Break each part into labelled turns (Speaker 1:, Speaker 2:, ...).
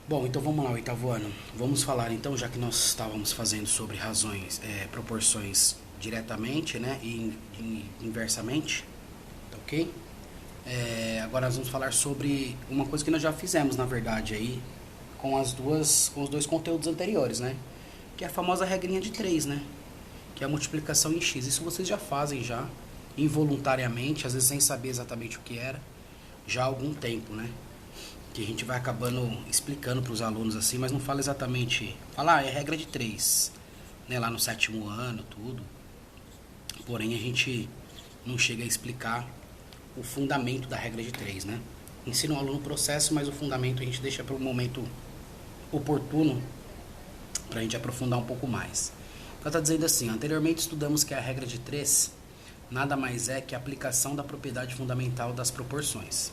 Speaker 1: Bom, então vamos lá, oitavo ano. Vamos falar então, já que nós estávamos fazendo sobre razões, proporções diretamente, né, e inversamente, tá ok? Agora nós vamos falar sobre uma coisa que nós já fizemos, na verdade, aí, com os dois conteúdos anteriores, né? Que é a famosa regrinha de 3, né? Que é a multiplicação em x. Isso vocês já fazem já, involuntariamente, às vezes sem saber exatamente o que era, já há algum tempo, né? Que a gente vai acabando explicando para os alunos assim, mas não fala exatamente. Fala, é regra de 3, né? Lá no sétimo ano, tudo. Porém, a gente não chega a explicar o fundamento da regra de 3, né? Ensina o aluno o processo, mas o fundamento a gente deixa para um momento oportuno para a gente aprofundar um pouco mais. Então está dizendo assim, anteriormente estudamos que a regra de 3 nada mais é que a aplicação da propriedade fundamental das proporções.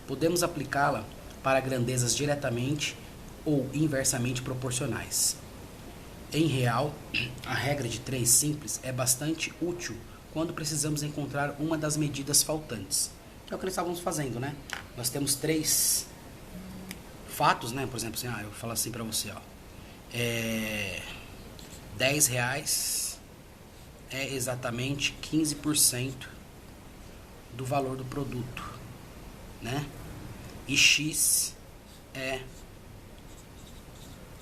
Speaker 1: Podemos aplicá-la para grandezas diretamente ou inversamente proporcionais. Em real, a regra de 3 simples é bastante útil quando precisamos encontrar uma das medidas faltantes, que é o que nós estávamos fazendo, né? Nós temos três fatos, né? Por exemplo, assim, eu falo assim para você, ó, é, 10 reais é exatamente 15% do valor do produto, né? E X é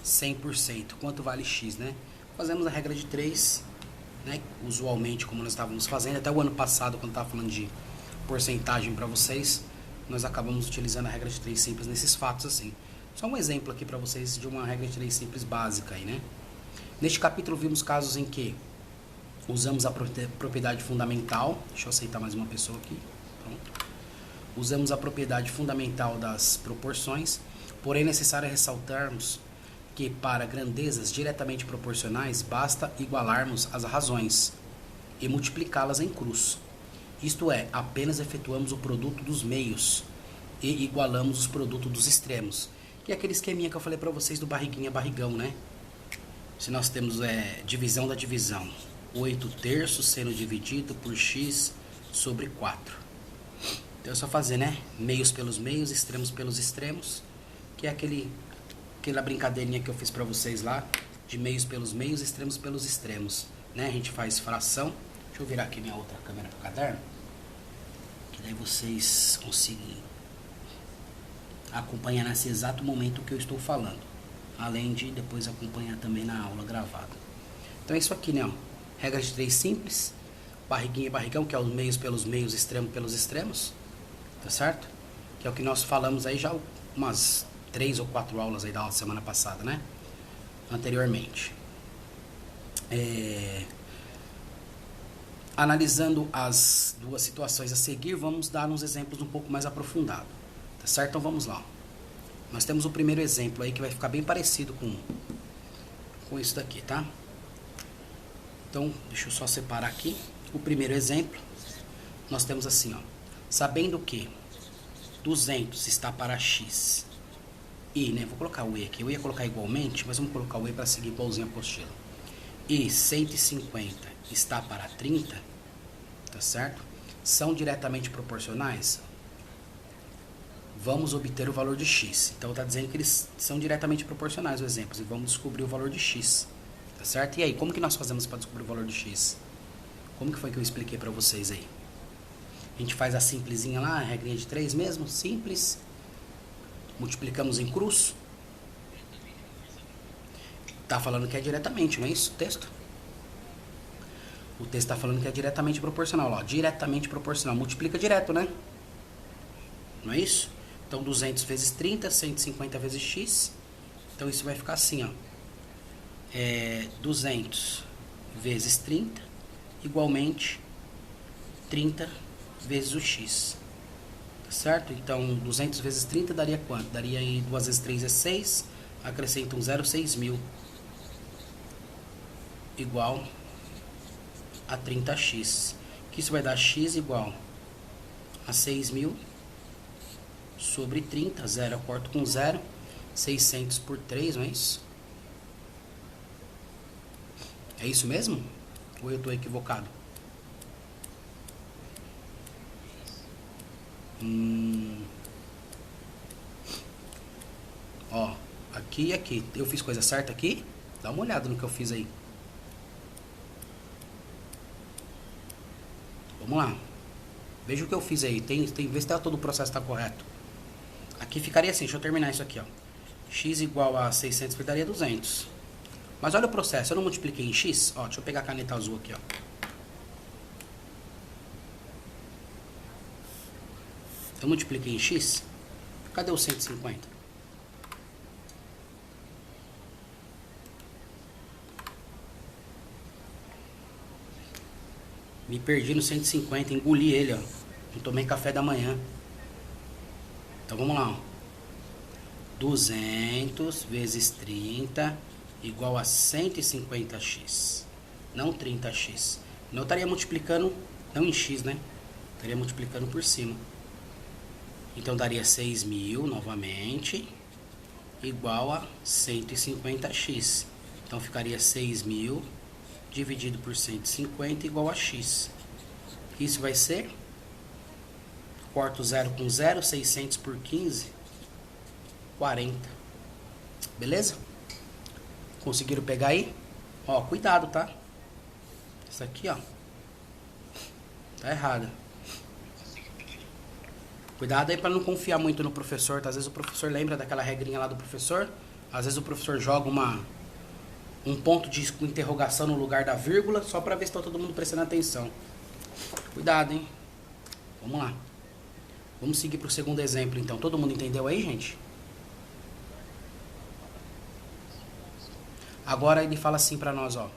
Speaker 1: 100%. Quanto vale X, né? Fazemos a regra de 3, né? Usualmente, como nós estávamos fazendo, até o ano passado, quando estava falando de porcentagem para vocês, nós acabamos utilizando a regra de 3 simples nesses fatos assim. Só um exemplo aqui para vocês de uma regra de 3 simples básica aí, né? Neste capítulo vimos casos em que usamos a propriedade fundamental. Deixa eu aceitar mais uma pessoa aqui. Pronto. Usamos a propriedade fundamental das proporções, porém é necessário ressaltarmos que para grandezas diretamente proporcionais basta igualarmos as razões e multiplicá-las em cruz. Isto é, apenas efetuamos o produto dos meios e igualamos os produtos dos extremos. Que é aquele esqueminha que eu falei para vocês do barriguinha barrigão, né? Se nós temos divisão da divisão, 8 terços sendo dividido por x sobre 4. Então é só fazer, né? Meios pelos meios, extremos pelos extremos, que é aquela brincadeirinha que eu fiz pra vocês lá, de meios pelos meios, extremos pelos extremos, né? A gente faz fração. Deixa eu virar aqui minha outra câmera pro caderno, que daí vocês conseguem acompanhar nesse exato momento que eu estou falando, além de depois acompanhar também na aula gravada. Então é isso aqui, né? Ó. Regra de 3 simples, barriguinha e barrigão, que é os meios pelos meios, extremo pelos extremos, tá certo? Que é o que nós falamos aí já umas 3 ou 4 aulas aí da aula semana passada, né? Anteriormente. Analisando as duas situações a seguir, vamos dar uns exemplos um pouco mais aprofundados, tá certo? Então vamos lá. Nós temos o primeiro exemplo aí que vai ficar bem parecido com isso daqui, tá? Então, deixa eu só separar aqui. O primeiro exemplo, nós temos assim, ó. Sabendo que 200 está para x e, né, vou colocar o e aqui. Eu ia colocar igualmente, mas vamos colocar o e para seguir igualzinho a apostila. E 150 está para 30, tá certo? São diretamente proporcionais? Vamos obter o valor de x. Então está dizendo que eles são diretamente proporcionais, os exemplos, e vamos descobrir o valor de x, tá certo? E aí, como que nós fazemos para descobrir o valor de x? Como que foi que eu expliquei para vocês aí? A gente faz a simplesinha lá, a regrinha de 3 mesmo, simples. Multiplicamos em cruz. Tá falando que é diretamente, não é isso o texto? O texto está falando que é diretamente proporcional. Ó, diretamente proporcional. Multiplica direto, né? Não é isso? Então, 200 vezes 30, 150 vezes x. Então, isso vai ficar assim, ó. 200 vezes 30, igualmente 30 vezes o x. Tá certo? Então, 200 vezes 30 daria quanto? Daria aí 2 vezes 3 é 6. Acrescenta um 0, 6.000. Igual a 30x. Que isso vai dar x igual a 6.000 sobre 30. 0 eu corto com 0. 600 por 3, não é isso? É isso mesmo? Ou eu estou equivocado? Ó, aqui e aqui. Eu fiz coisa certa aqui? Dá uma olhada no que eu fiz aí. Vamos lá. Veja o que eu fiz aí. Vê se todo o processo está correto. Aqui ficaria assim, deixa eu terminar isso aqui, ó. X igual a 600 me daria 200. Mas olha o processo, eu não multipliquei em X? Ó, deixa eu pegar a caneta azul aqui, ó. Eu multipliquei em X. Cadê o 150? Me perdi no 150, engoli ele, ó. Não tomei café da manhã. Então vamos lá, ó. 200 vezes 30 igual a 150x. Não 30x. Não estaria multiplicando, não em x, né? Estaria multiplicando por cima. Então daria 6.000 novamente, igual a 150x. Então ficaria 6.000 dividido por 150 igual a x. Isso vai ser, corto 0 com 0, 600 por 15, 40. Beleza? Conseguiram pegar aí? Ó, cuidado, tá? Isso aqui, ó, tá errado. Cuidado aí para não confiar muito no professor. Às vezes o professor lembra daquela regrinha lá do professor. Às vezes o professor joga um ponto de interrogação no lugar da vírgula, só para ver se está todo mundo prestando atenção. Cuidado, hein? Vamos lá. Vamos seguir para o segundo exemplo, então. Todo mundo entendeu aí, gente? Agora ele fala assim para nós, ó.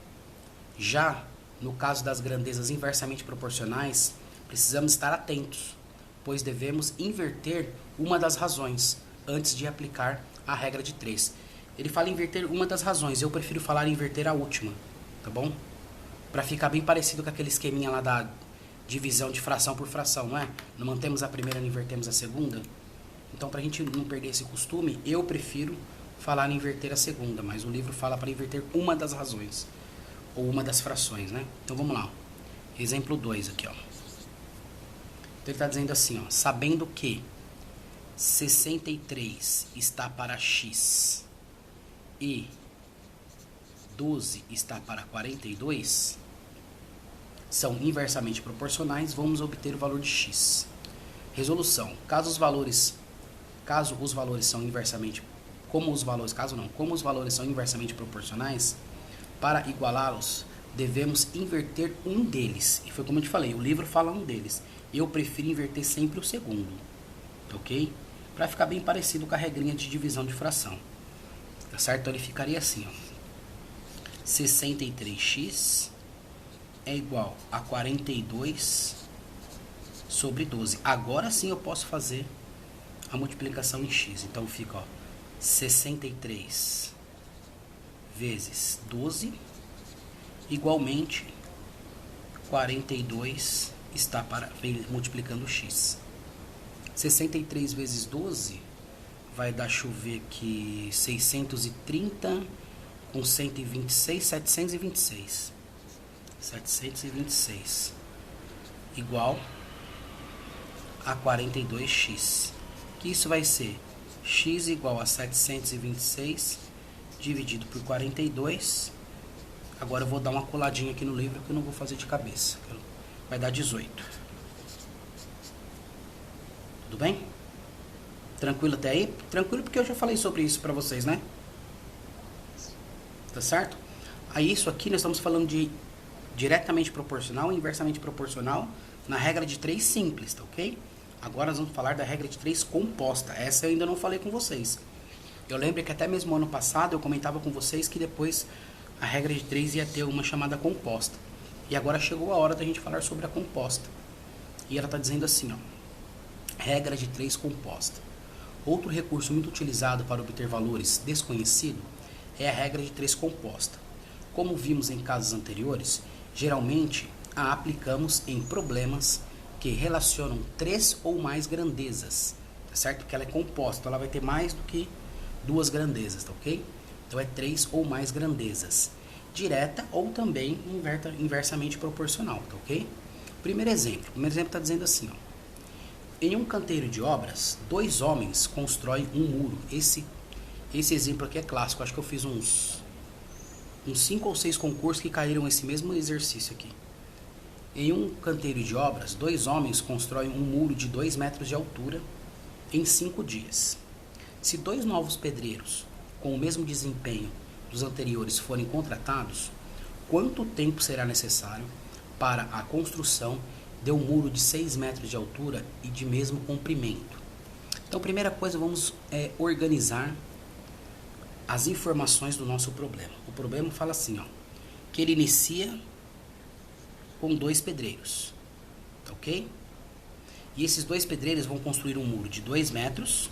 Speaker 1: Já no caso das grandezas inversamente proporcionais, precisamos estar atentos, pois devemos inverter uma das razões antes de aplicar a regra de 3. Ele fala inverter uma das razões, eu prefiro falar inverter a última, tá bom? Para ficar bem parecido com aquele esqueminha lá da divisão de fração por fração, não é? Não mantemos a primeira, não invertemos a segunda. Então, para a gente não perder esse costume, eu prefiro falar em inverter a segunda, mas o livro fala para inverter uma das razões, ou uma das frações, né? Então, vamos lá. Ó. Exemplo 2 aqui, ó. Então, ele está dizendo assim, ó, sabendo que 63 está para x e 12 está para 42, são inversamente proporcionais, vamos obter o valor de x. Resolução. Caso os valores são inversamente, como os valores são inversamente proporcionais, para igualá-los, devemos inverter um deles. E foi como eu te falei, o livro fala um deles. Eu prefiro inverter sempre o segundo, ok? Para ficar bem parecido com a regrinha de divisão de fração. Tá certo? Então ele ficaria assim, ó. 63x é igual a 42 sobre 12. Agora sim eu posso fazer a multiplicação em x. Então fica, ó, 63 vezes 12, igualmente 42 está para multiplicando x. 63 vezes 12 vai dar, deixa eu ver aqui, 630 com 126, 726. 726 igual a 42x. Que isso vai ser x igual a 726 dividido por 42. Agora eu vou dar uma coladinha aqui no livro que eu não vou fazer de cabeça. Vai dar 18. Tudo bem? Tranquilo até aí? Tranquilo porque eu já falei sobre isso pra vocês, né? Tá certo? Aí isso aqui nós estamos falando de diretamente proporcional e inversamente proporcional na regra de 3 simples, tá ok? Agora nós vamos falar da regra de 3 composta. Essa eu ainda não falei com vocês. Eu lembro que até mesmo ano passado eu comentava com vocês que depois a regra de 3 ia ter uma chamada composta. E agora chegou a hora da gente falar sobre a composta. E ela está dizendo assim, ó. Regra de 3 composta. Outro recurso muito utilizado para obter valores desconhecidos é a regra de 3 composta. Como vimos em casos anteriores, geralmente a aplicamos em problemas que relacionam 3 ou mais grandezas, tá certo? Porque ela é composta, ela vai ter mais do que 2 grandezas, tá ok? Então é 3 ou mais grandezas, direta ou também inversamente proporcional, tá ok? Primeiro exemplo está dizendo assim, ó. Em um canteiro de obras, 2 homens constroem um muro. Esse Esse exemplo aqui é clássico. Acho que eu fiz uns 5 ou 6 concursos que caíram esse mesmo exercício aqui. Em um canteiro de obras, 2 homens constroem um muro de 2 metros de altura em 5 dias. Se 2 novos pedreiros, com o mesmo desempenho dos anteriores, forem contratados, quanto tempo será necessário para a construção de um muro de 6 metros de altura e de mesmo comprimento? Então, primeira coisa, vamos organizar as informações do nosso problema. O problema fala assim, ó, que ele inicia com 2 pedreiros, tá ok? E esses 2 pedreiros vão construir um muro de 2 metros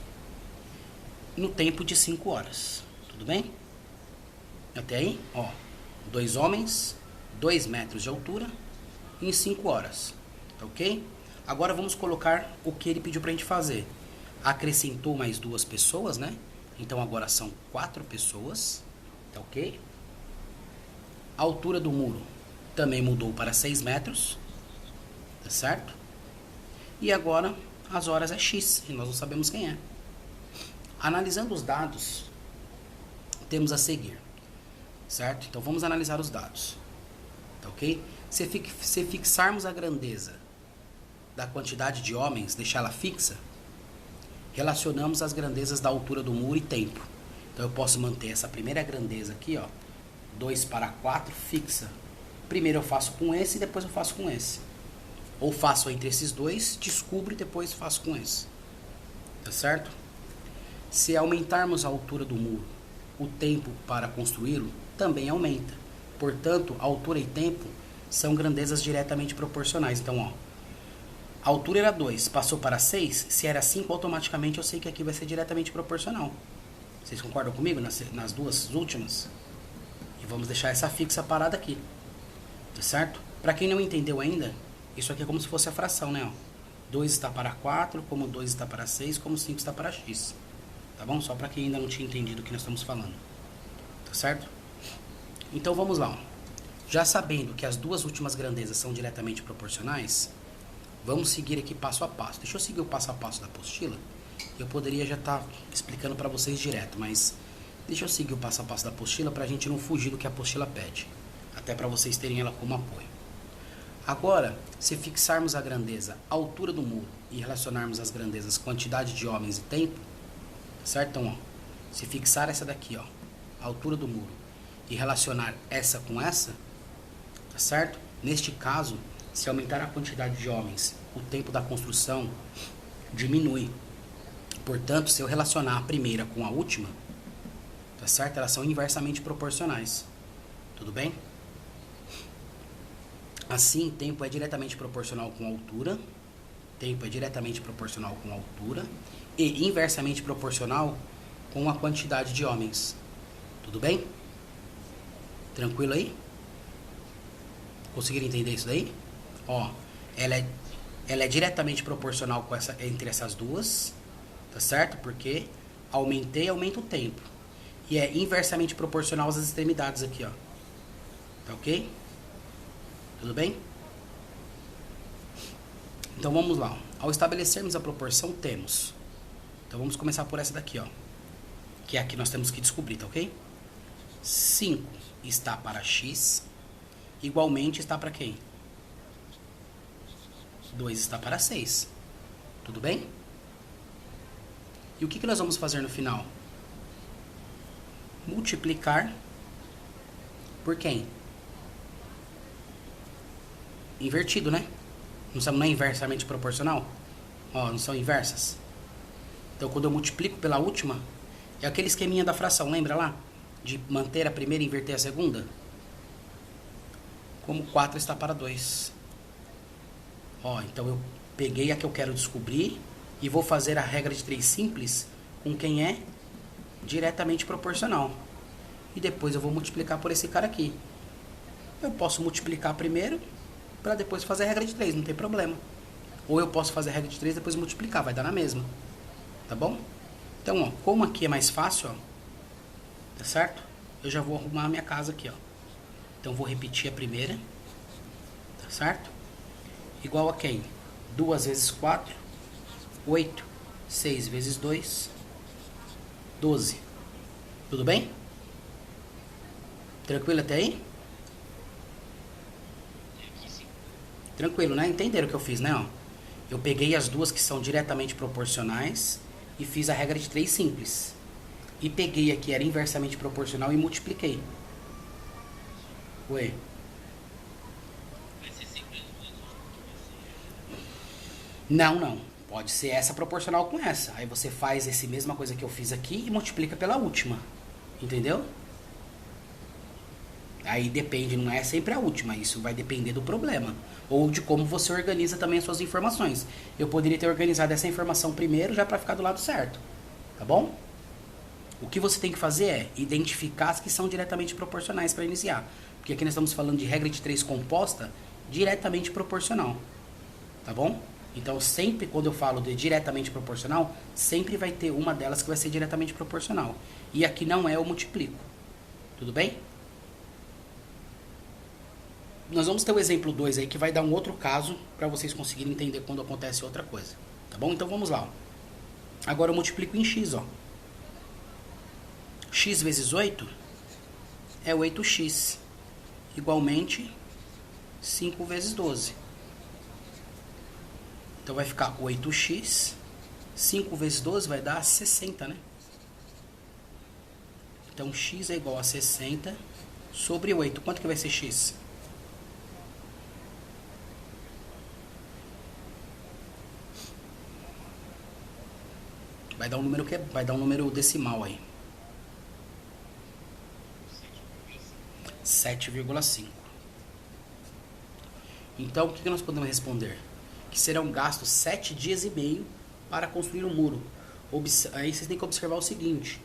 Speaker 1: no tempo de 5 horas, tudo bem? Até aí, ó, 2 homens, 2 metros de altura em 5 horas, tá ok? Agora vamos colocar o que ele pediu pra gente fazer. Acrescentou mais 2 pessoas, né? Então agora são 4 pessoas, tá ok? A altura do muro também mudou para 6 metros, tá certo? E agora as horas é X, e nós não sabemos quem é. Analisando os dados, temos a seguir, certo? Então vamos analisar os dados, tá ok? Se fixarmos a grandeza da quantidade de homens, deixá-la fixa, relacionamos as grandezas da altura do muro e tempo. Então eu posso manter essa primeira grandeza aqui, ó, 2/4 fixa. Primeiro eu faço com esse e depois eu faço com esse. Ou faço entre esses dois, descubro e depois faço com esse. Tá certo? Se aumentarmos a altura do muro, o tempo para construí-lo também aumenta. Portanto, altura e tempo são grandezas diretamente proporcionais. Então, ó, a altura era 2, passou para 6, se era 5, automaticamente eu sei que aqui vai ser diretamente proporcional. Vocês concordam comigo nas duas últimas? E vamos deixar essa fixa parada aqui. Tá certo? Para quem não entendeu ainda, isso aqui é como se fosse a fração, né? 2 está para 4, como 2 está para 6, como 5 está para x. Tá bom? Só para quem ainda não tinha entendido o que nós estamos falando. Tá certo? Então vamos lá. Ó. Já sabendo que as duas últimas grandezas são diretamente proporcionais, vamos seguir aqui passo a passo. Deixa eu seguir o passo a passo da apostila. Eu poderia já estar explicando para vocês direto, mas deixa eu seguir o passo a passo da apostila para a gente não fugir do que a apostila pede. Até para vocês terem ela como apoio. Agora, se fixarmos a grandeza, a altura do muro e relacionarmos as grandezas quantidade de homens e tempo, certo? Então, ó, se fixar essa daqui, ó, a altura do muro, e relacionar essa com essa, tá certo? Neste caso, se aumentar a quantidade de homens, o tempo da construção diminui. Portanto, se eu relacionar a primeira com a última, tá certo? Elas são inversamente proporcionais. Tudo bem? Assim, tempo é diretamente proporcional com altura, tempo é diretamente proporcional com altura e inversamente proporcional com a quantidade de homens. Tudo bem? Tranquilo aí? Conseguiram entender isso daí? Ó, ela é diretamente proporcional com entre essas duas, tá certo? Porque aumentei, aumenta o tempo. E é inversamente proporcional às extremidades aqui, ó. Tá ok? Tudo bem? Então vamos lá. Ao estabelecermos a proporção, temos. Então vamos começar por essa daqui, ó. Que é a que nós temos que descobrir, tá ok? 5 está para x, igualmente está para quem? 2 está para 6. Tudo bem? E o que nós vamos fazer no final? Multiplicar por quem? Invertido, né? Não é inversamente proporcional? Ó, não são inversas? Então, quando eu multiplico pela última, é aquele esqueminha da fração, lembra lá? De manter a primeira e inverter a segunda? Como 4 está para 2. Ó, então eu peguei a que eu quero descobrir e vou fazer a regra de 3 simples com quem é diretamente proporcional. E depois eu vou multiplicar por esse cara aqui. Eu posso multiplicar primeiro para depois fazer a regra de 3, não tem problema. Ou eu posso fazer a regra de 3 e depois multiplicar, vai dar na mesma. Tá bom? Então, ó, como aqui é mais fácil, ó, tá certo? Eu já vou arrumar a minha casa aqui, ó. Então, vou repetir a primeira, tá certo? Igual a quem? 2 vezes 4, 8. 6 vezes 2, 12. Tudo bem? Tranquilo até aí? Tranquilo, né? Entenderam o que eu fiz, né? Ó, eu peguei as duas que são diretamente proporcionais e fiz a regra de 3 simples. E peguei aqui, era inversamente proporcional e multipliquei. Ué. Não, não. Pode ser essa proporcional com essa. Aí você faz essa mesma coisa que eu fiz aqui e multiplica pela última. Entendeu? Aí depende, não é sempre a última. Isso vai depender do problema. Ou de como você organiza também as suas informações. Eu poderia ter organizado essa informação primeiro já para ficar do lado certo. Tá bom? O que você tem que fazer é identificar as que são diretamente proporcionais para iniciar. Porque aqui nós estamos falando de regra de 3 composta diretamente proporcional. Tá bom? Então, sempre quando eu falo de diretamente proporcional, sempre vai ter uma delas que vai ser diretamente proporcional. E aqui não é o multiplico. Tudo bem? Nós vamos ter o exemplo 2 aí, que vai dar um outro caso para vocês conseguirem entender quando acontece outra coisa. Tá bom? Então, vamos lá. Ó. Agora eu multiplico em x, ó. X vezes 8 é 8x. Igualmente, 5 vezes 12. Então vai ficar 8x, 5 vezes 12 vai dar 60, né? Então x é igual a 60 sobre 8. Quanto que vai ser x? Vai dar um número decimal aí. 7,5. Então o que nós podemos responder? Que serão gastos 7 dias e meio para construir um muro. Aí vocês têm que observar o seguinte,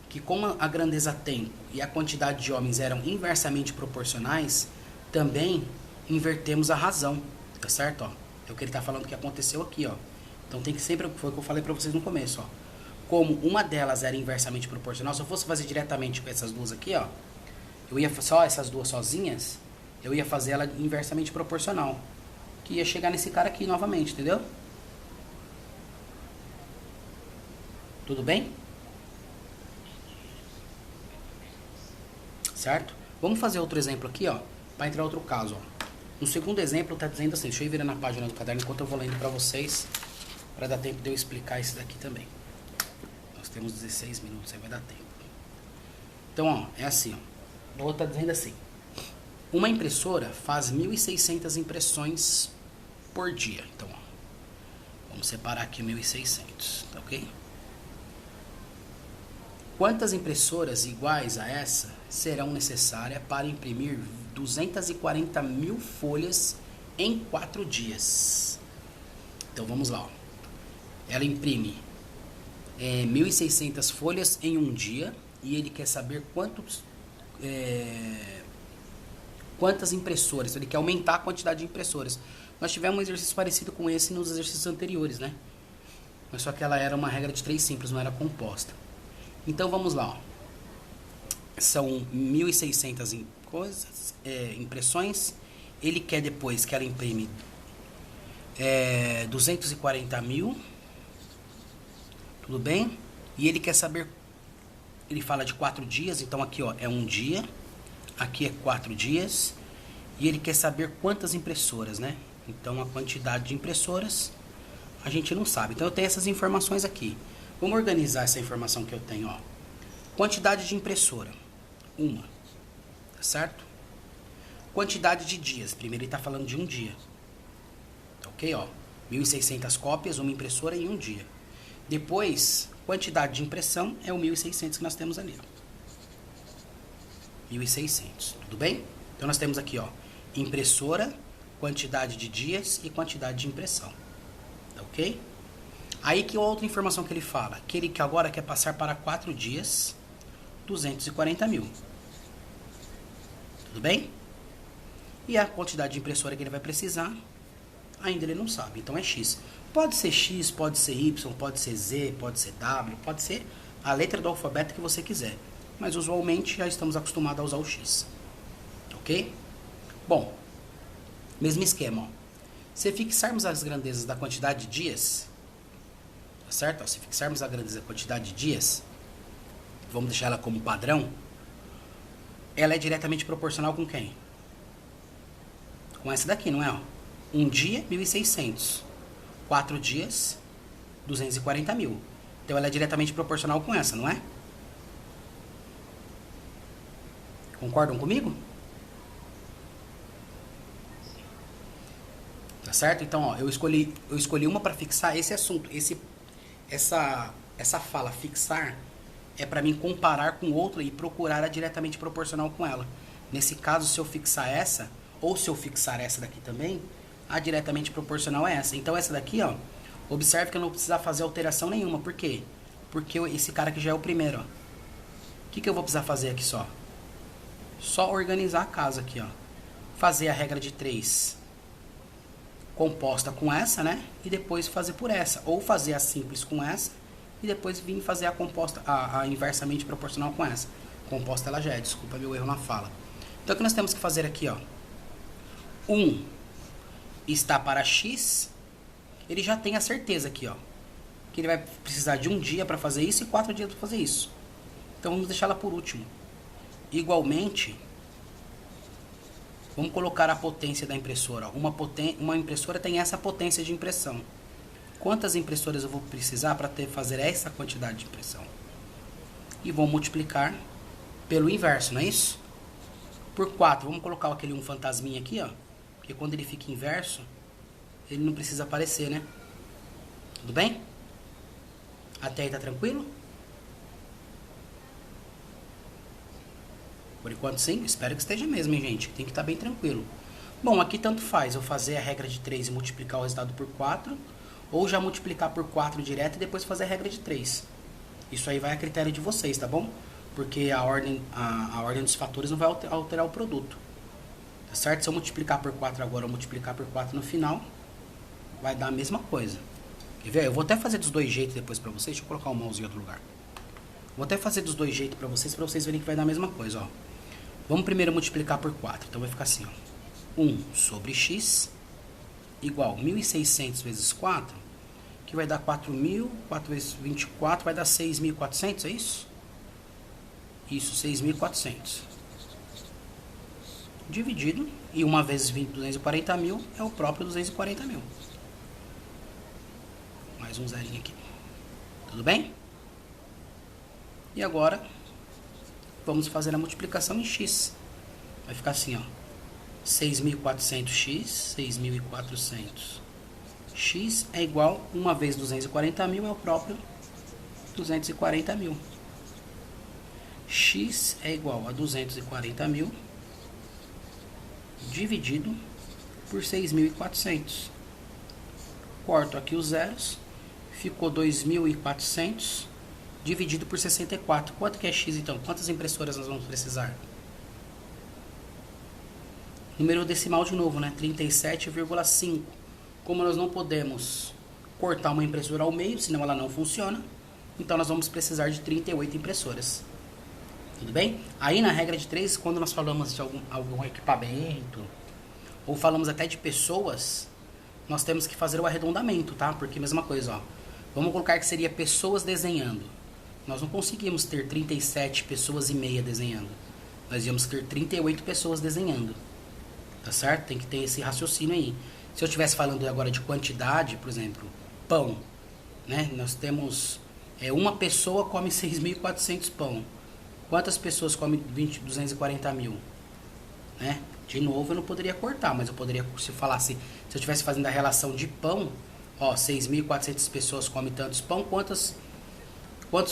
Speaker 1: que como a grandeza tempo e a quantidade de homens eram inversamente proporcionais, também invertemos a razão, tá certo? Ó, é o que ele está falando que aconteceu aqui, ó. Então tem que sempre, foi o que eu falei para vocês no começo, ó. Como uma delas era inversamente proporcional, se eu fosse fazer diretamente com essas duas aqui, ó, eu ia só essas duas sozinhas, eu ia fazer ela inversamente proporcional. Que ia chegar nesse cara aqui novamente, entendeu? Tudo bem? Certo? Vamos fazer outro exemplo aqui, ó, para entrar outro caso, ó. No segundo exemplo tá dizendo assim, deixa eu ir virando a página do caderno enquanto eu vou lendo para vocês, para dar tempo de eu explicar isso daqui também. Nós temos 16 minutos, aí vai dar tempo. Então, ó, é assim, ó. O outro tá dizendo assim: uma impressora faz 1.600 impressões por dia. Então, ó, vamos separar aqui 1.600, tá ok? Quantas impressoras iguais a essa serão necessárias para imprimir 240 mil folhas em 4 dias? Então, vamos lá. Ó. Ela imprime 1.600 folhas em um dia e ele quer saber quantas impressoras. Ele quer aumentar a quantidade de impressoras. Nós tivemos um exercício parecido com esse nos exercícios anteriores, né? Mas só que ela era uma regra de 3 simples, não era composta. Então vamos lá. Ó. São 1.600 impressões. Ele quer depois que ela imprime 240 mil. Tudo bem? E ele quer saber, ele fala de 4 dias, então aqui ó, é um dia, aqui é 4 dias, e ele quer saber quantas impressoras, né? Então a quantidade de impressoras a gente não sabe. Então eu tenho essas informações aqui. Vamos organizar essa informação que eu tenho, ó. Quantidade de impressora, uma, tá certo? Quantidade de dias, primeiro ele está falando de um dia, tá ok, ó. 1.600 cópias, uma impressora em um dia. Depois, quantidade de impressão é o 1.600 que nós temos ali, ó. 1.600, tudo bem? Então nós temos aqui, ó, impressora, quantidade de dias e quantidade de impressão, tá ok? Aí que outra informação que ele fala, que ele agora quer passar para 4 dias, 240 mil. Tudo bem? E a quantidade de impressora que ele vai precisar, ainda ele não sabe, então é X. Pode ser X, pode ser Y, pode ser Z, pode ser W, pode ser a letra do alfabeto que você quiser. Mas usualmente já estamos acostumados a usar o X. Ok? Bom, mesmo esquema, ó. Se fixarmos as grandezas da quantidade de dias, tá certo? Ó, se fixarmos a grandeza da quantidade de dias, vamos deixar ela como padrão, ela é diretamente proporcional com quem? Com essa daqui, não é? Ó? Um dia, 1.600. 4 dias, 240 mil. Então ela é diretamente proporcional com essa, não é? Concordam comigo? Tá certo? Então, ó, eu escolhi uma para fixar esse assunto. Essa fala fixar é para mim comparar com outra e procurar a diretamente proporcional com ela. Nesse caso, se eu fixar essa, ou se eu fixar essa daqui também, a diretamente proporcional é essa. Então essa daqui, ó, observe que eu não vou precisar fazer alteração nenhuma. Por quê? Porque esse cara aqui já é o primeiro, ó. O que eu vou precisar fazer aqui só? Só organizar a casa aqui, ó. Fazer a regra de 3 composta com essa, né? E depois fazer por essa. Ou fazer a simples com essa e depois vir fazer a composta, a inversamente proporcional com essa. Composta ela já é, desculpa meu erro na fala. Então o que nós temos que fazer aqui, ó? 1 está para x, ele já tem a certeza aqui, ó, que ele vai precisar de um dia para fazer isso e 4 dias para fazer isso. Então vamos deixar ela por último. Igualmente, vamos colocar a potência da impressora. Uma impressora tem essa potência de impressão. Quantas impressoras eu vou precisar para fazer essa quantidade de impressão? E vou multiplicar pelo inverso, não é isso? Por 4, vamos colocar aquele um fantasminha aqui, ó. Porque quando ele fica inverso, ele não precisa aparecer, né? Tudo bem? Até aí tá tranquilo? Por enquanto sim, espero que esteja mesmo, hein, gente? Tem que estar bem tranquilo. Bom, aqui tanto faz eu fazer a regra de 3 e multiplicar o resultado por 4, ou já multiplicar por 4 direto e depois fazer a regra de 3. Isso aí vai a critério de vocês, tá bom? Porque a ordem dos fatores não vai alterar o produto. Tá certo? Se eu multiplicar por 4 agora ou multiplicar por 4 no final, vai dar a mesma coisa. Quer ver? Eu vou até fazer dos dois jeitos depois pra vocês. Deixa eu colocar o mouse em outro lugar. Vou até fazer dos dois jeitos pra vocês verem que vai dar a mesma coisa, ó. Vamos primeiro multiplicar por 4. Então vai ficar assim, ó. 1 sobre x igual 1.600 vezes 4, que vai dar 4.000, 4 vezes 24, vai dar 6.400, é isso? Isso, 6.400. Dividido, e 1 vezes 240 mil é o próprio 240 mil. Mais um zerinho aqui. Tudo bem? E agora, vamos fazer a multiplicação em x. Vai ficar assim, ó. 6.400x, 6.400. X é igual, 1 vezes 240 mil é o próprio 240 mil. X é igual a 240 mil dividido por 6.400. Corto aqui os zeros, ficou 2.400 dividido por 64. Quanto que é x então? Quantas impressoras nós vamos precisar? Número decimal de novo, né? 37,5. Como nós não podemos cortar uma impressora ao meio, senão ela não funciona, então nós vamos precisar de 38 impressoras. Tudo bem? Aí na regra de 3, quando nós falamos de algum equipamento, ou falamos até de pessoas, nós temos que fazer o arredondamento, tá? Porque mesma coisa, ó. Vamos colocar que seria pessoas desenhando. Nós não conseguimos ter 37 pessoas e meia desenhando. Nós íamos ter 38 pessoas desenhando. Tá certo? Tem que ter esse raciocínio aí. Se eu estivesse falando agora de quantidade, por exemplo, pão, né? Nós temos uma pessoa come 6.400 pão. Quantas pessoas comem 240 mil? Né? De novo, eu não poderia cortar, mas eu poderia, se eu estivesse fazendo a relação de pão, ó, 6.400 pessoas comem tantos pão, quantos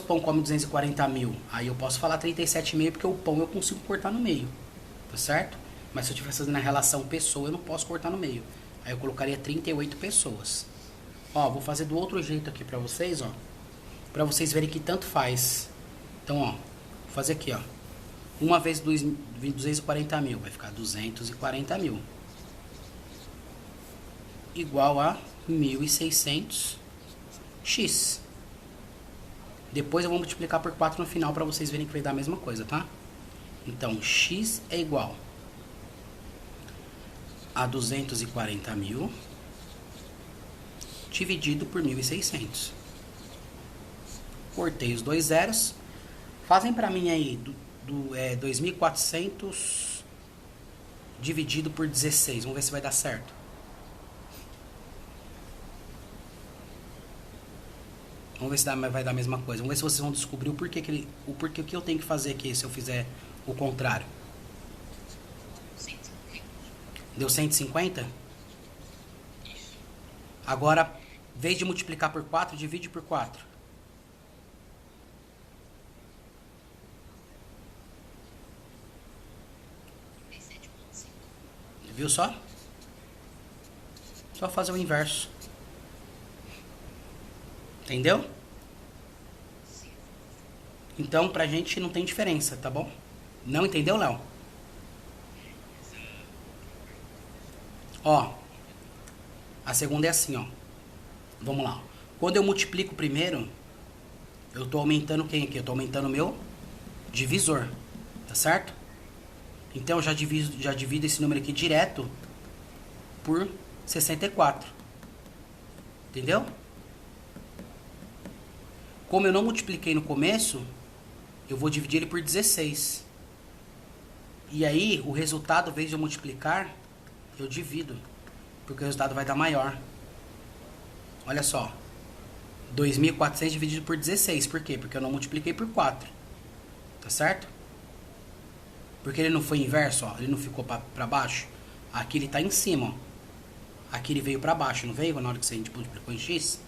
Speaker 1: pão come 240 mil? Aí eu posso falar 37,5 porque o pão eu consigo cortar no meio, tá certo? Mas se eu estivesse fazendo a relação pessoa, eu não posso cortar no meio. Aí eu colocaria 38 pessoas. Ó, vou fazer do outro jeito aqui pra vocês, ó. Pra vocês verem que tanto faz. Então, ó, vou fazer aqui, ó. 1 vezes 240 mil, vai ficar 240 mil. Igual a 1.600x. Depois eu vou multiplicar por 4 no final pra vocês verem que vai dar a mesma coisa, tá? Então, x é igual a 240 mil dividido por 1.600. Cortei os dois zeros, Fazem pra mim aí 2.400 dividido por 16. Vamos ver se vai dar certo. Vamos ver se vai dar a mesma coisa. Vamos ver se vocês vão descobrir o porquê que eu tenho que fazer aqui se eu fizer o contrário. Deu 150? Agora, em vez de multiplicar por 4, divide por 4. Viu só? Só fazer o inverso. Entendeu? Então, pra gente não tem diferença, tá bom? Não entendeu, Léo? Ó, a segunda é assim, ó. Vamos lá. Quando eu multiplico primeiro, eu tô aumentando quem aqui? Eu tô aumentando o meu divisor, tá certo? Então, eu já divido esse número aqui direto por 64. Entendeu? Como eu não multipliquei no começo, eu vou dividir ele por 16. E aí, o resultado, em vez de eu multiplicar, eu divido. Porque o resultado vai dar maior. Olha só. 2.400 dividido por 16. Por quê? Porque eu não multipliquei por 4. Tá certo? Porque ele não foi inverso, ó. Ele não ficou pra baixo. Aqui ele tá em cima, ó. Aqui ele veio pra baixo, não veio? Na hora que a gente multiplicou em x.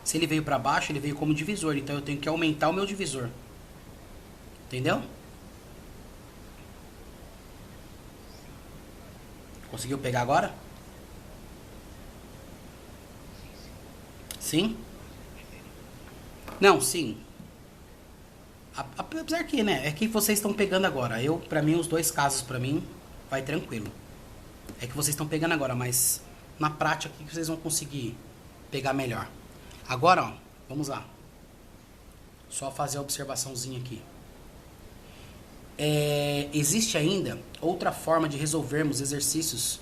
Speaker 1: Se ele veio pra baixo, ele veio como divisor. Então eu tenho que aumentar o meu divisor. Entendeu? Conseguiu pegar agora? Sim? Não, sim. Apesar que, né? É que vocês estão pegando agora. Pra mim, os dois casos, pra mim, vai tranquilo. É que vocês estão pegando agora, mas na prática, o que vocês vão conseguir pegar melhor? Agora, ó, vamos lá. Só fazer a observaçãozinha aqui. Existe ainda outra forma de resolvermos exercícios.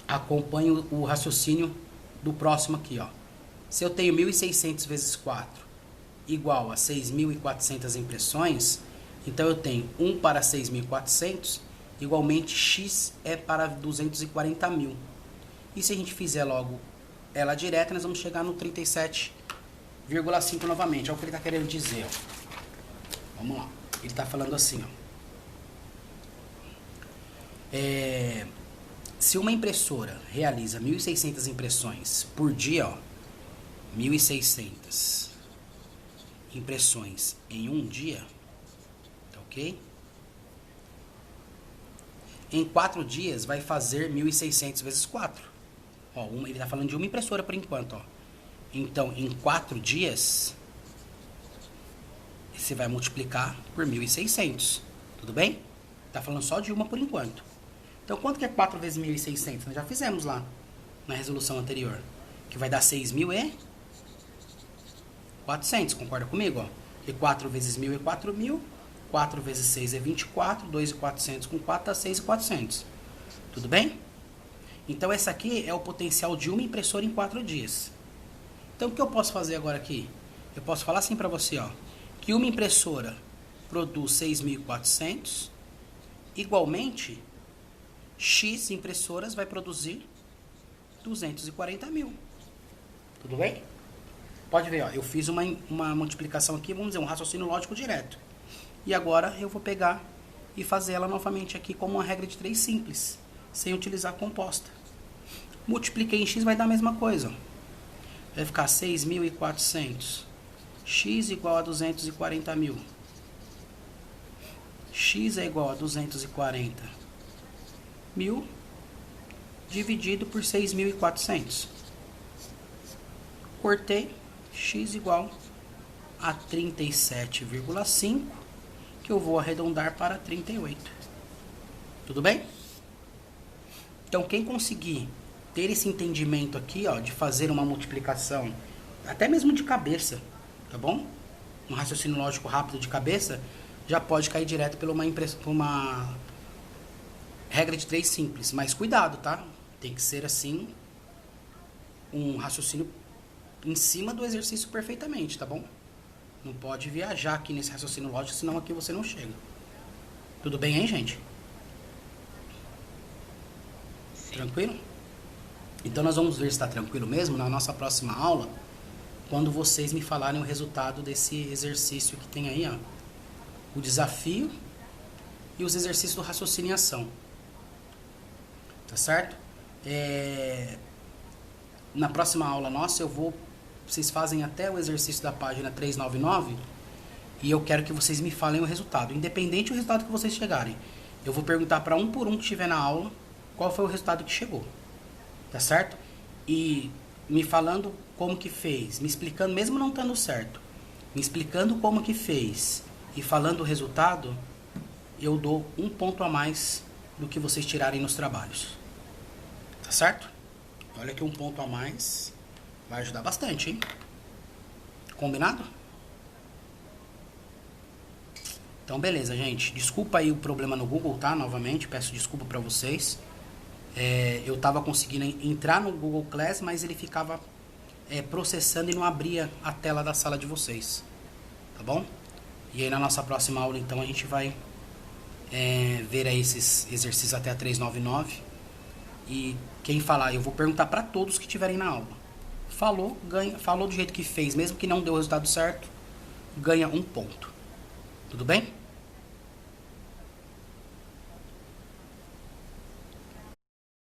Speaker 1: Acompanhe o raciocínio do próximo aqui, ó. Se eu tenho 1.600 vezes 4 igual a 6.400 impressões, então eu tenho 1 para 6.400, igualmente x é para 240.000. E se a gente fizer logo ela direta, nós vamos chegar no 37,5 novamente. Olha o que ele está querendo dizer, ó. Vamos lá. Ele está falando assim, ó. Se uma impressora realiza 1.600 impressões por dia, ó, 1.600 impressões em um dia, tá ok? Em 4 dias vai fazer 1.600 vezes 4. Ó, ele está falando de uma impressora por enquanto, ó. Então, em 4 dias, você vai multiplicar por 1.600. Tudo bem? Tá falando só de uma por enquanto. Então, quanto que é 4 vezes 1.600? Nós já fizemos lá na resolução anterior. Que vai dar 6.400. Concorda comigo? Ó? E 4 vezes 1.000 é 4.000. 4 vezes 6 é 24. 2.400 com 4 dá 6.400. Tudo bem? Então, essa aqui é o potencial de uma impressora em 4 dias. Então, o que eu posso fazer agora aqui? Eu posso falar assim para você, ó. Que uma impressora produz 6.400. Igualmente, X impressoras vai produzir 240.000. Tudo bem? Pode ver, ó. Eu fiz uma multiplicação aqui, vamos dizer, um raciocínio lógico direto. E agora eu vou pegar e fazer ela novamente aqui como uma regra de 3 simples, sem utilizar composta. Multipliquei em x, vai dar a mesma coisa. Vai ficar 6.400. X igual a 240.000. X é igual a 240.000 dividido por 6.400. Cortei. X igual a 37,5, que eu vou arredondar para 38. Tudo bem? Então, quem conseguir ter esse entendimento aqui, ó, de fazer uma multiplicação, até mesmo de cabeça, tá bom? Um raciocínio lógico rápido de cabeça, já pode cair direto por uma regra de 3 simples. Mas cuidado, tá? Tem que ser assim, um raciocínio em cima do exercício perfeitamente, tá bom? Não pode viajar aqui nesse raciocínio lógico, senão aqui você não chega. Tudo bem aí, gente? Tranquilo? Então nós vamos ver se está tranquilo mesmo na nossa próxima aula, quando vocês me falarem o resultado desse exercício que tem aí, ó. O desafio e os exercícios do raciocínio em ação. Tá certo? Na próxima aula nossa vocês fazem até o exercício da página 399 e eu quero que vocês me falem o resultado, independente do resultado que vocês chegarem. Eu vou perguntar para um por um que estiver na aula qual foi o resultado que chegou. Tá certo? E me falando como que fez, me explicando, mesmo não estando certo, me explicando como que fez e falando o resultado, eu dou um ponto a mais do que vocês tirarem nos trabalhos. Tá certo? Olha que um ponto a mais vai ajudar bastante, hein? Combinado? Então, beleza, gente. Desculpa aí o problema no Google, tá? Novamente, peço desculpa pra vocês. Eu tava conseguindo entrar no Google Class, mas ele ficava processando e não abria a tela da sala de vocês. Tá bom? E aí na nossa próxima aula, então, a gente vai ver aí esses exercícios até a 399. E quem falar, eu vou perguntar para todos que estiverem na aula. Falou, ganha. Falou do jeito que fez, mesmo que não deu o resultado certo, ganha um ponto. Tudo bem?